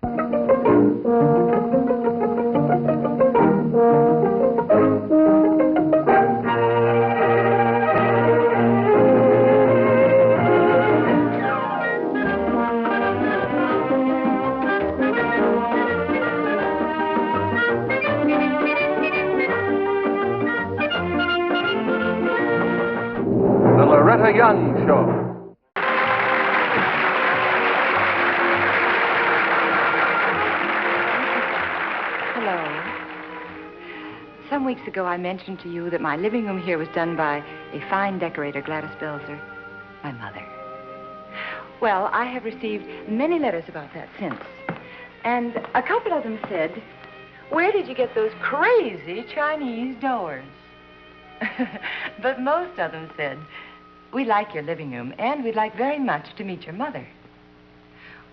The Loretta Young Show. Some weeks ago, I mentioned to you that my living room here was done by a fine decorator, Gladys Belzer, my mother. Well, I have received many letters about that since. And a couple of them said, "Where did you get those crazy Chinese doors?" But most of them said, "We like your living room, and we'd like very much to meet your mother."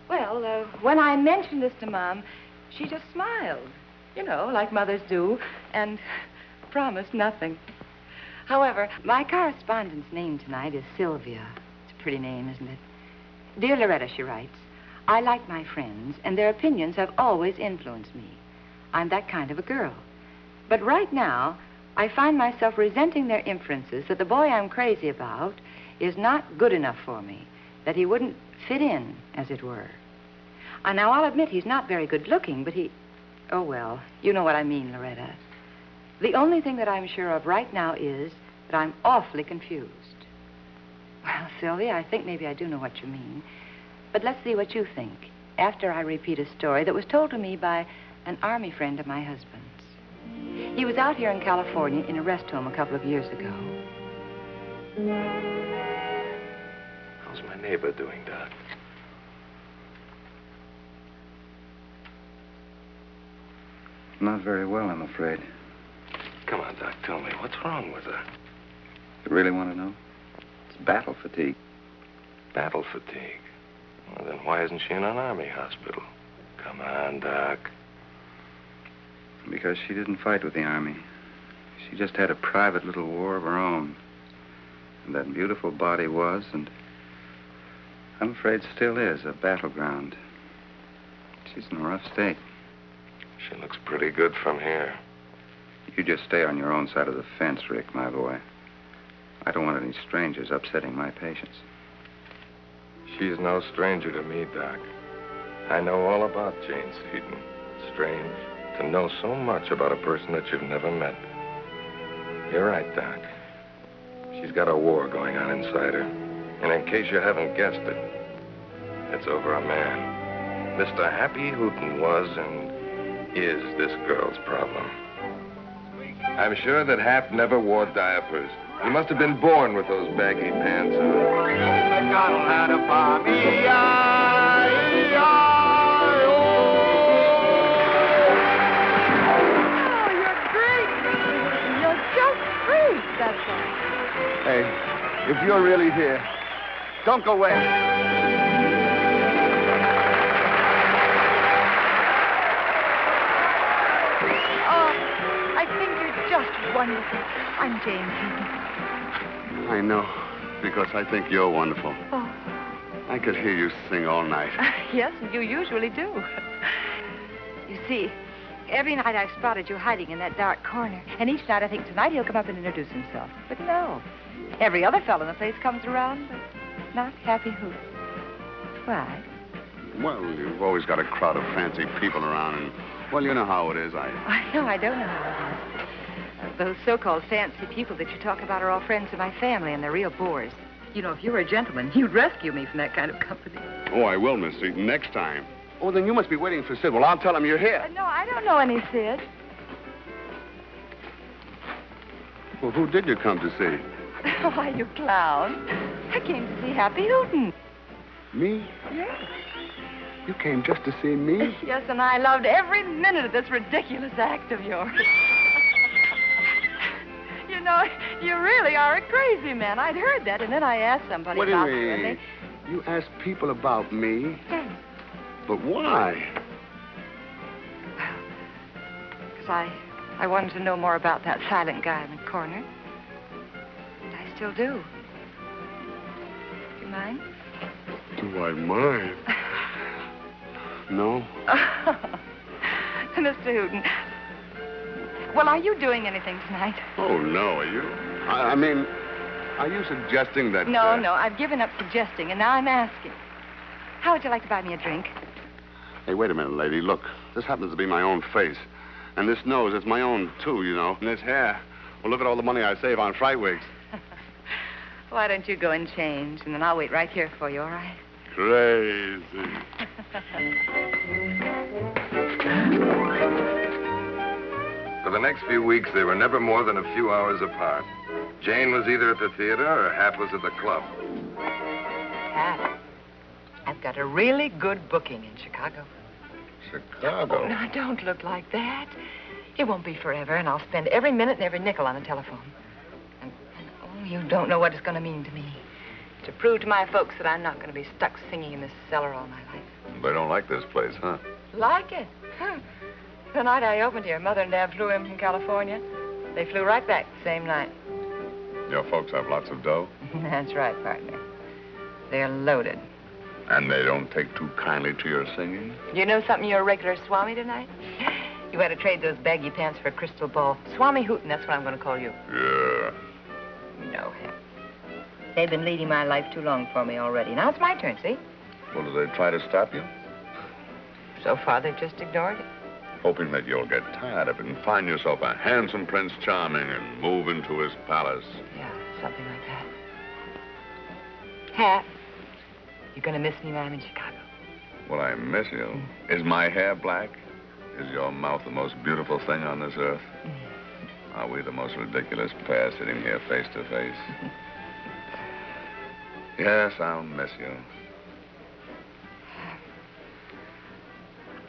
Well, when I mentioned this to Mom, she just smiled. You know, like mothers do, and promised nothing. However, my correspondent's name tonight is Sylvia. It's a pretty name, isn't it? Dear Loretta, she writes, I like my friends, and their opinions have always influenced me. I'm that kind of a girl. But right now, I find myself resenting their inferences that the boy I'm crazy about is not good enough for me, that he wouldn't fit in, as it were. And now, I'll admit he's not very good looking, but he... Oh, well, you know what I mean, Loretta. The only thing that I'm sure of right now is that I'm awfully confused. Well, Sylvia, I think maybe I do know what you mean. But let's see what you think after I repeat a story that was told to me by an Army friend of my husband's. He was out here in California in a rest home a couple of years ago. How's my neighbor doing, Doc? Not very well, I'm afraid. Come on, Doc, tell me. What's wrong with her? You really want to know? It's battle fatigue. Battle fatigue? Well, then why isn't she in an Army hospital? Come on, Doc. Because she didn't fight with the Army. She just had a private little war of her own. And that beautiful body was, and I'm afraid still is, a battleground. She's in a rough state. She looks pretty good from here. You just stay on your own side of the fence, Rick, my boy. I don't want any strangers upsetting my patients. She's no stranger to me, Doc. I know all about Jane Seaton. Strange to know so much about a person that you've never met. You're right, Doc. She's got a war going on inside her. And in case you haven't guessed it, it's over a man. Mr. Happy Hooton was and is this girl's problem. I'm sure that Hap never wore diapers. He must have been born with those baggy pants That's all. Hey, if you're really here, don't go away. Oh, I think you're just wonderful. I'm Jane Seaton. I know, because I think you're wonderful. Oh. I could hear you sing all night. Yes, you usually do. You see, every night I've spotted you hiding in that dark corner. And each night I think tonight he'll come up and introduce himself. But no. Every other fellow in the place comes around, but not Happy Hoot. Why? Well, you've always got a crowd of fancy people around, and, well, you know how it is. I know, I don't know how it is. Those so-called fancy people that you talk about are all friends of my family, and they're real bores. You know, if you were a gentleman, you'd rescue me from that kind of company. Oh, I will, Miss Seaton, next time. Oh, then you must be waiting for Sid. Well, I'll tell him you're here. No, I don't know any Sid. Well, who did you come to see? Why, you clown. I came to see Happy Hooton. Me? Yes. You came just to see me? Yes, and I loved every minute of this ridiculous act of yours. You know, you really are a crazy man. I'd heard that, and then I asked somebody about you, and they... You asked people about me? Yes. But why? Well, because I wanted to know more about that silent guy in the corner. And I still do. Do you mind? Do I mind? No? Mr. Hooton. Well, are you doing anything tonight? Oh, no, are you? I mean, are you suggesting that... No, I've given up suggesting, and now I'm asking. How would you like to buy me a drink? Hey, wait a minute, lady. Look, this happens to be my own face. And this nose, it's my own, too, you know. And this hair. Well, look at all the money I save on fright wigs. Why don't you go and change, and then I'll wait right here for you, all right? Crazy. For the next few weeks, they were never more than a few hours apart. Jane was either at the theater or Hat was at the club. Hat, I've got a really good booking in Chicago. Chicago? Oh, now, don't look like that. It won't be forever, and I'll spend every minute and every nickel on the telephone. And oh, you don't know what it's going to mean to me. To prove to my folks that I'm not going to be stuck singing in this cellar all my life. They don't like this place, huh? Like it? Huh. The night I opened here, Mother and Dad flew in from California. They flew right back the same night. Your folks have lots of dough? That's right, partner. They're loaded. And they don't take too kindly to your singing? You know something? You're a regular Swami tonight? You had to trade those baggy pants for a crystal ball. Swami Hooton, that's what I'm going to call you. Yeah. No, Hep. They've been leading my life too long for me already. Now it's my turn, see? Well, do they try to stop you? So far, they've just ignored it. Hoping that you'll get tired of it and find yourself a handsome Prince Charming and move into his palace. Yeah, something like that. Hat, you're going to miss me when I'm in Chicago. Will I miss you? Is my hair black? Is your mouth the most beautiful thing on this earth? Are we the most ridiculous pair sitting here face to face? Yes, I'll miss you.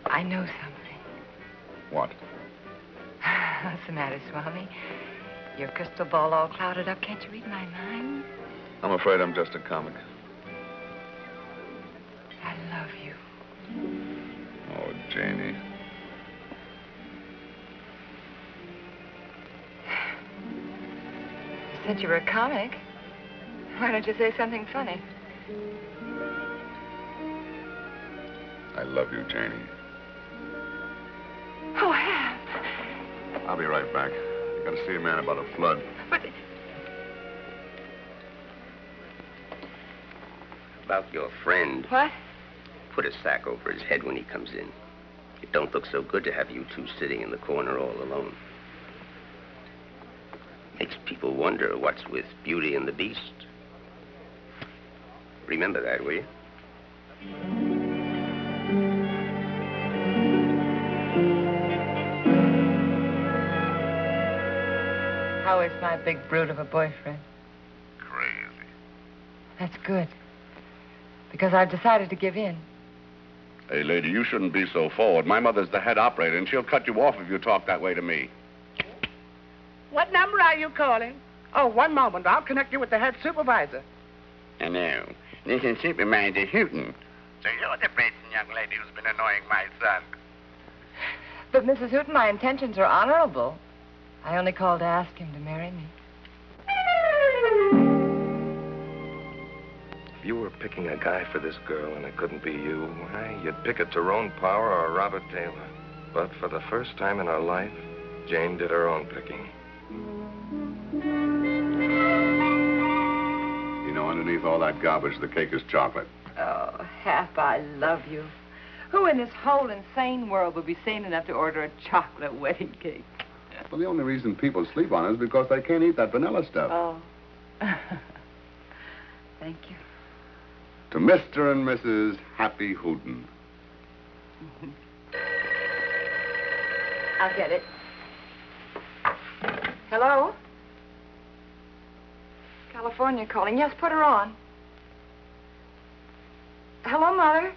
I know something. What? What's the matter, Swami? Your crystal ball all clouded up. Can't you read my mind? I'm afraid I'm just a comic. I love you. Oh, Janie. Since you were a comic, why don't you say something funny? I love you, Janie. Oh, Hap. I'll be right back. I gotta see a man about a flood. But... About your friend. What? Put a sack over his head when he comes in. It don't look so good to have you two sitting in the corner all alone. Makes people wonder what's with Beauty and the Beast. Remember that, will you? How is my big brute of a boyfriend? Crazy. That's good. Because I've decided to give in. Hey, lady, you shouldn't be so forward. My mother's the head operator, and she'll cut you off if you talk that way to me. What number are you calling? Oh, one moment. I'll connect you with the head supervisor. Hello. This is Supervisor Hooton. So you're the present young lady who's been annoying my son. But, Mrs. Hooton, my intentions are honorable. I only called to ask him to marry me. If you were picking a guy for this girl and it couldn't be you, why, you'd pick a Tyrone Power or a Robert Taylor. But for the first time in her life, Jane did her own picking. You know, underneath all that garbage, the cake is chocolate. Oh, Hap, I love you. Who in this whole insane world would be sane enough to order a chocolate wedding cake? Well, the only reason people sleep on it is because they can't eat that vanilla stuff. Oh. Thank you. To Mr. and Mrs. Happy Hooton. I'll get it. Hello? California calling. Yes, put her on. Hello, Mother?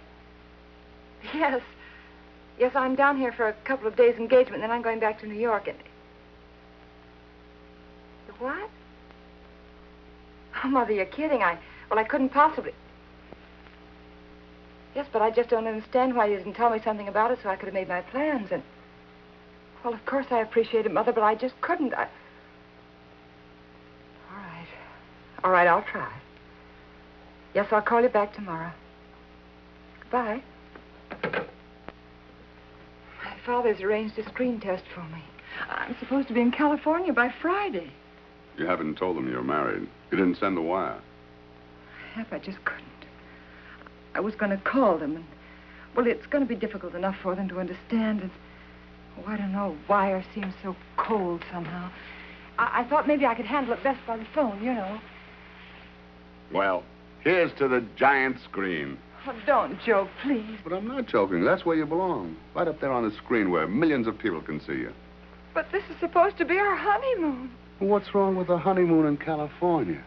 Yes. Yes, I'm down here for a couple of days' engagement, and then I'm going back to New York. And... What? Oh, Mother, you're kidding. I couldn't possibly... Yes, but I just don't understand why you didn't tell me something about it so I could have made my plans. And, well, of course I appreciate it, Mother, but I just couldn't. All right. All right, I'll try. Yes, I'll call you back tomorrow. Goodbye. Father's arranged a screen test for me. I'm supposed to be in California by Friday. You haven't told them you're married. You didn't send the wire. I just couldn't. I was going to call them, and, well, it's going to be difficult enough for them to understand, and, oh, I don't know, wire seems so cold somehow. I thought maybe I could handle it best by the phone, you know. Well, here's to the giant screen. Oh, don't joke, please. But I'm not joking. That's where you belong. Right up there on the screen where millions of people can see you. But this is supposed to be our honeymoon. What's wrong with a honeymoon in California?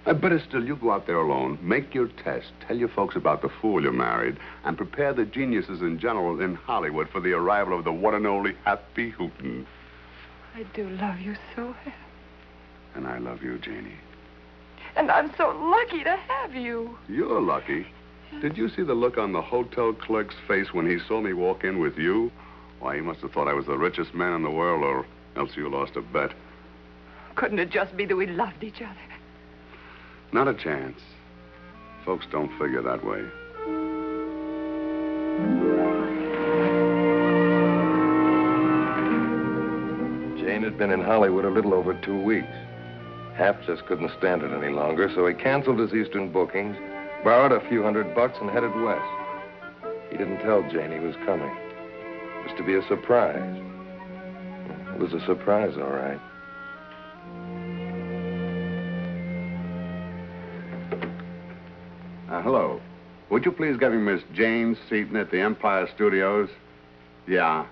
Better still, you go out there alone, make your test, tell your folks about the fool you married, and prepare the geniuses in general in Hollywood for the arrival of the one and only Happy Hooton. I do love you so, Hap. And I love you, Janie. And I'm so lucky to have you. You're lucky. Did you see the look on the hotel clerk's face when he saw me walk in with you? Why, he must have thought I was the richest man in the world, or else you lost a bet. Couldn't it just be that we loved each other? Not a chance. Folks don't figure that way. Jane had been in Hollywood a little over 2 weeks. Hap just couldn't stand it any longer, so he canceled his Eastern bookings, borrowed a few $100 and headed west. He didn't tell Jane he was coming. It was to be a surprise. It was a surprise, all right. Hello. Would you please get me Miss Jane Seaton at the Empire Studios? Yeah.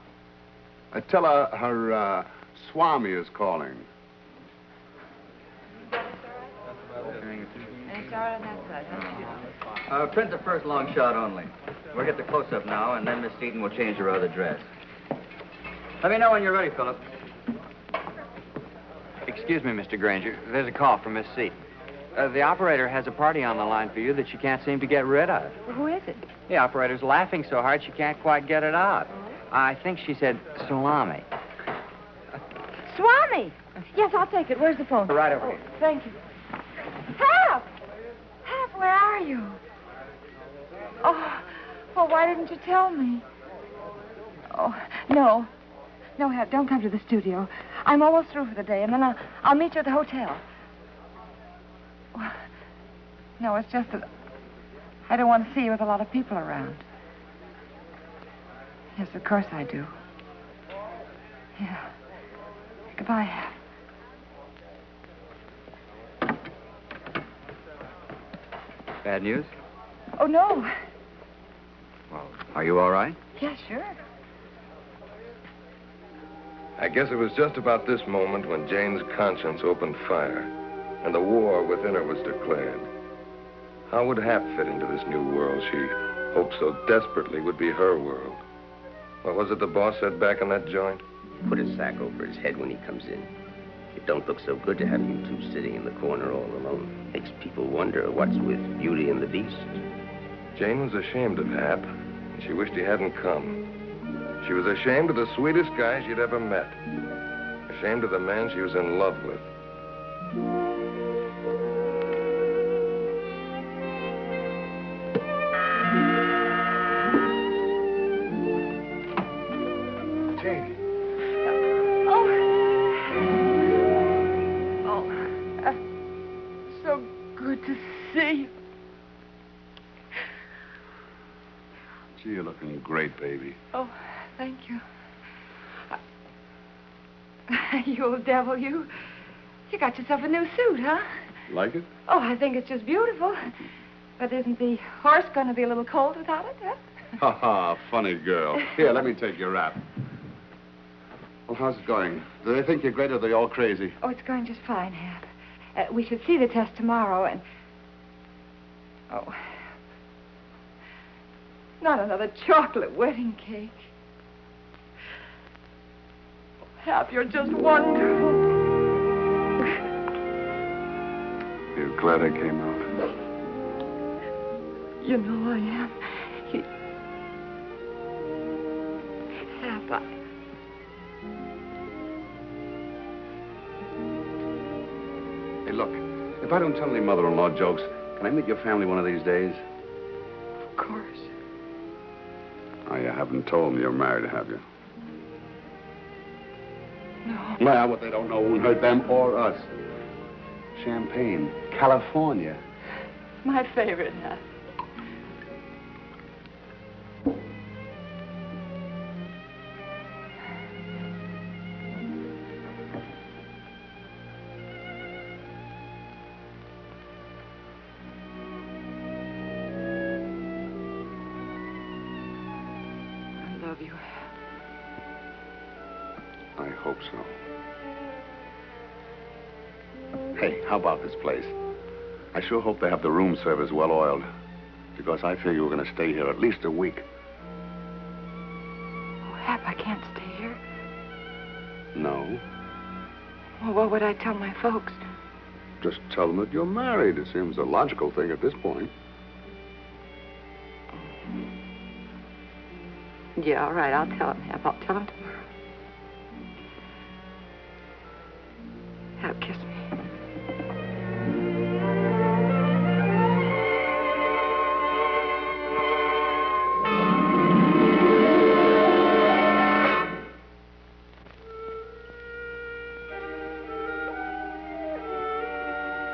Tell her Swami is calling. Print the first long shot only. We'll get the close-up now, and then Miss Seaton will change her other dress. Let me know when you're ready, Philip. Excuse me, Mr. Granger. There's a call from Miss Seaton. The operator has a party on the line for you that she can't seem to get rid of. Well, who is it? The operator's laughing so hard she can't quite get it out. I think she said salami. Swami! Yes, I'll take it. Where's the phone? Right over here. Thank you. Hap! Hap, where are you? Oh, well, why didn't you tell me? Oh, no. No, Hap, don't come to the studio. I'm almost through for the day, and then I'll meet you at the hotel. Well, no, it's just that I don't want to see you with a lot of people around. Yes, of course I do. Yeah. Goodbye, Hap. Bad news? Oh, no. Well, are you all right? Yeah, sure. I guess it was just about this moment when Jane's conscience opened fire and the war within her was declared. How would Hap fit into this new world she hoped so desperately would be her world? What was it the boss said back in that joint? Put a sack over his head when he comes in. It don't look so good to have you two sitting in the corner all alone. Makes people wonder what's with Beauty and the Beast. Jane was ashamed of Hap, and she wished he hadn't come. She was ashamed of the sweetest guy she'd ever met. Ashamed of the man she was in love with. Jane. So good to see you. Gee, you're looking great, baby. Oh, thank you. You old devil, you. You got yourself a new suit, huh? Like it? Oh, I think it's just beautiful. But isn't the horse going to be a little cold without it, huh? Ha ha, funny girl. Here, let me take your wrap. Well, how's it going? Do they think you're great or are they all crazy? Oh, it's going just fine, Hap. We should see the test tomorrow and... Oh. Not another chocolate wedding cake. Hap, you're just wonderful. You're glad I came out? You know I am. Hap, Hey, look, if I don't tell any mother-in-law jokes, can I meet your family one of these days? Of course. Oh, you haven't told me you're married, have you? No. Well, what they don't know won't hurt them or us. Champagne, California. My favorite nut. I hope so. Hey, how about this place? I sure hope they have the room service well oiled. Because I figure we're going to stay here at least a week. Oh, Hap, I can't stay here. No. Well, what would I tell my folks? Just tell them that you're married. It seems a logical thing at this point. Yeah, all right, I'll tell them, Hap. I'll tell them tomorrow. Hap, kiss me.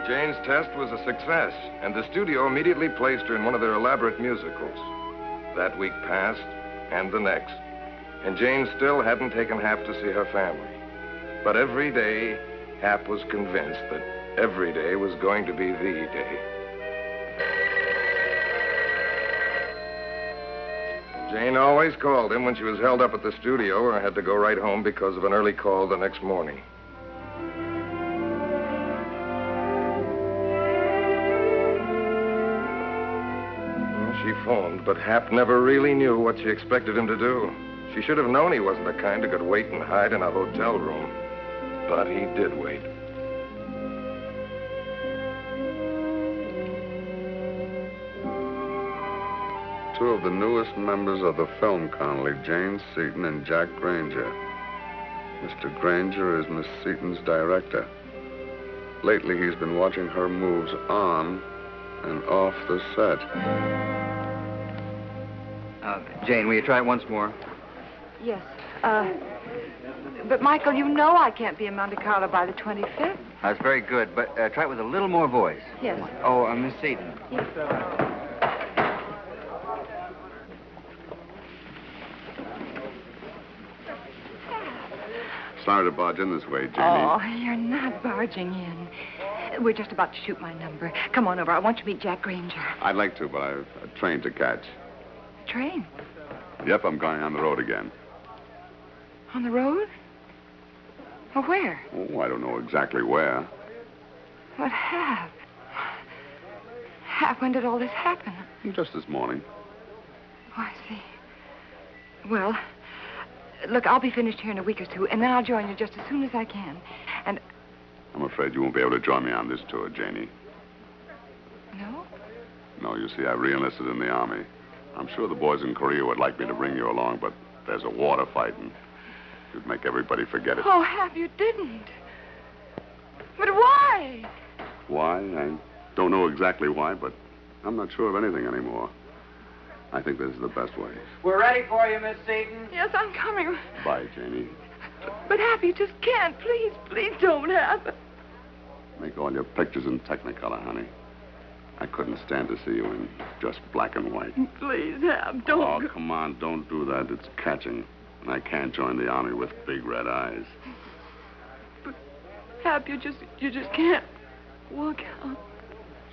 Jane's test was a success, and the studio immediately placed her in one of their elaborate musicals. That week passed, and the next, and Jane still hadn't taken Hap to see her family. But every day, Hap was convinced that every day was going to be the day. Jane always called him when she was held up at the studio or had to go right home because of an early call the next morning. She phoned, but Hap never really knew what she expected him to do. She should have known he wasn't the kind who could wait and hide in a hotel room. But he did wait. Two of the newest members of the film colony, Jane Seaton and Jack Granger. Mr. Granger is Miss Seaton's director. Lately, he's been watching her moves on and off the set. Jane, will you try it once more? Yes. But, Michael, you know I can't be in Monte Carlo by the 25th. That's very good, but try it with a little more voice. Yes. Oh, Miss Seaton. Yes. Sorry to barge in this way, Janie. Oh, you're not barging in. We're just about to shoot my number. Come on over. I want you to meet Jack Granger. I'd like to, but I've a train to catch. Train? Yep, I'm going on the road again. On the road? Well, where? Oh, I don't know exactly where. What happened? When did all this happen? Just this morning. Oh, I see. Well, look, I'll be finished here in a week or two, and then I'll join you just as soon as I can. And... I'm afraid you won't be able to join me on this tour, Janie. No? No, you see, I re-enlisted in the Army. I'm sure the boys in Korea would like me to bring you along, but there's a war to fight, and you'd make everybody forget it. Oh, Hap, you didn't. But why? Why? I don't know exactly why, but I'm not sure of anything anymore. I think this is the best way. We're ready for you, Miss Seaton. Yes, I'm coming. Bye, Janie. But, Hap, you just can't. Please don't, Hap. Make all your pictures in Technicolor, honey. I couldn't stand to see you in just black and white. Please, Hap, don't. Oh, come on, don't do that. It's catching. And I can't join the Army with big red eyes. But, Hap, you just can't walk out.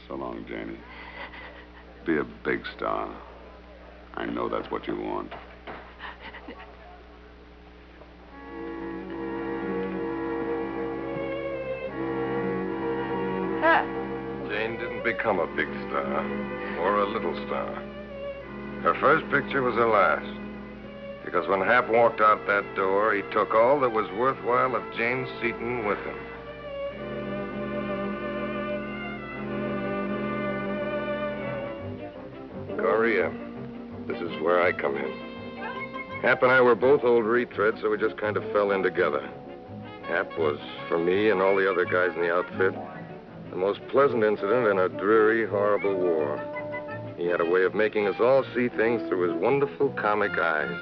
So long, Janie. Be a big star. I know that's what you want. Jane didn't become a big star, or a little star. Her first picture was her last. Because when Hap walked out that door, he took all that was worthwhile of Jane Seaton with him. Korea, this is where I come in. Hap and I were both old retreads, so we just kind of fell in together. Hap was, for me and all the other guys in the outfit, the most pleasant incident in a dreary, horrible war. He had a way of making us all see things through his wonderful comic eyes.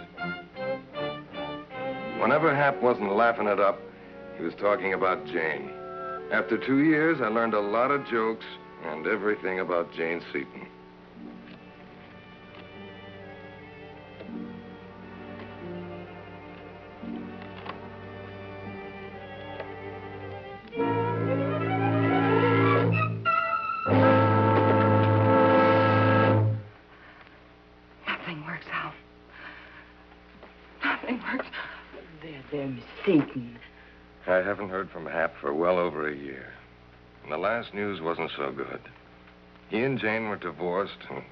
Whenever Hap wasn't laughing it up, he was talking about Jane. After 2 years, I learned a lot of jokes and everything about Jane Seaton. Nothing works out. Nothing works. There, Miss Seaton. I haven't heard from Hap for well over a year. And the last news wasn't so good. He and Jane were divorced, and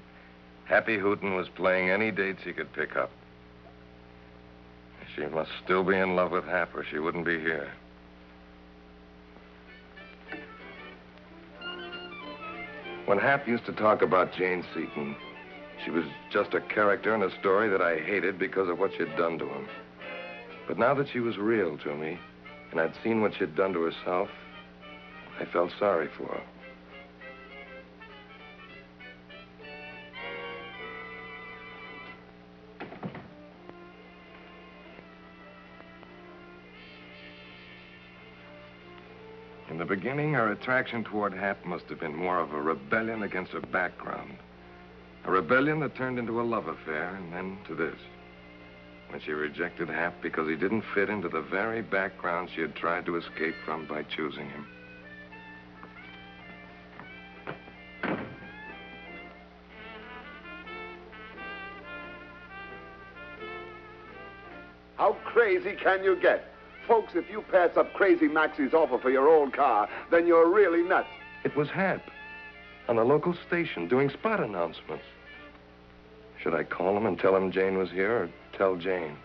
Happy Hooton was playing any dates he could pick up. She must still be in love with Hap, or she wouldn't be here. When Hap used to talk about Jane Seaton, she was just a character in a story that I hated because of what she'd done to him. But now that she was real to me, and I'd seen what she'd done to herself, I felt sorry for her. In the beginning, her attraction toward Hap must have been more of a rebellion against her background. A rebellion that turned into a love affair, and then to this. When she rejected Hap because he didn't fit into the very background she had tried to escape from by choosing him. How crazy can you get? Folks, if you pass up Crazy Maxie's offer for your old car, then you're really nuts. It was Hap on a local station doing spot announcements. Should I call him and tell him Jane was here, or tell Jane?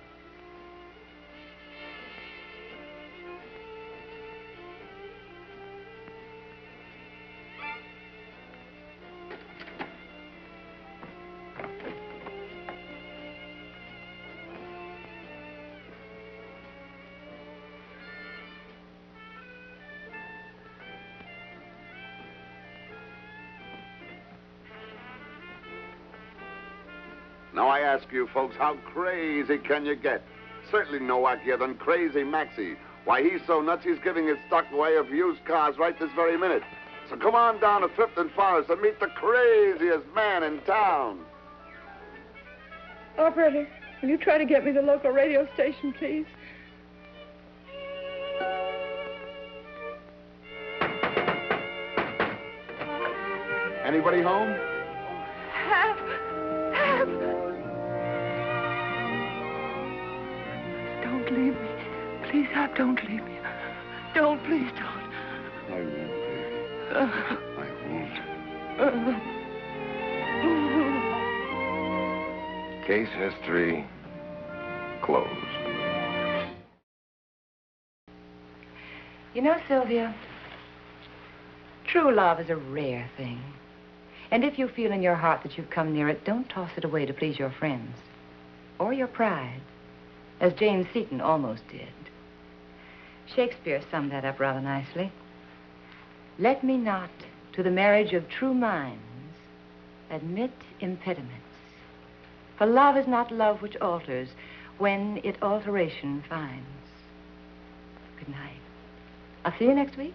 Now I ask you folks, how crazy can you get? Certainly no wackier than Crazy Maxie. Why, he's so nuts he's giving his stock away of used cars right this very minute. So come on down to 5th and Forest and meet the craziest man in town. Operator, will you try to get me the local radio station, please? Anybody home? Hap! Hap! Don't leave me. Please, Hap, don't leave me. Don't, please don't. I won't, baby. I won't. Case history closed. You know, Sylvia, true love is a rare thing. And if you feel in your heart that you've come near it, don't toss it away to please your friends. Or your pride, as Jane Seaton almost did. Shakespeare summed that up rather nicely. Let me not, to the marriage of true minds, admit impediments. For love is not love which alters when it alteration finds. Good night. I'll see you next week.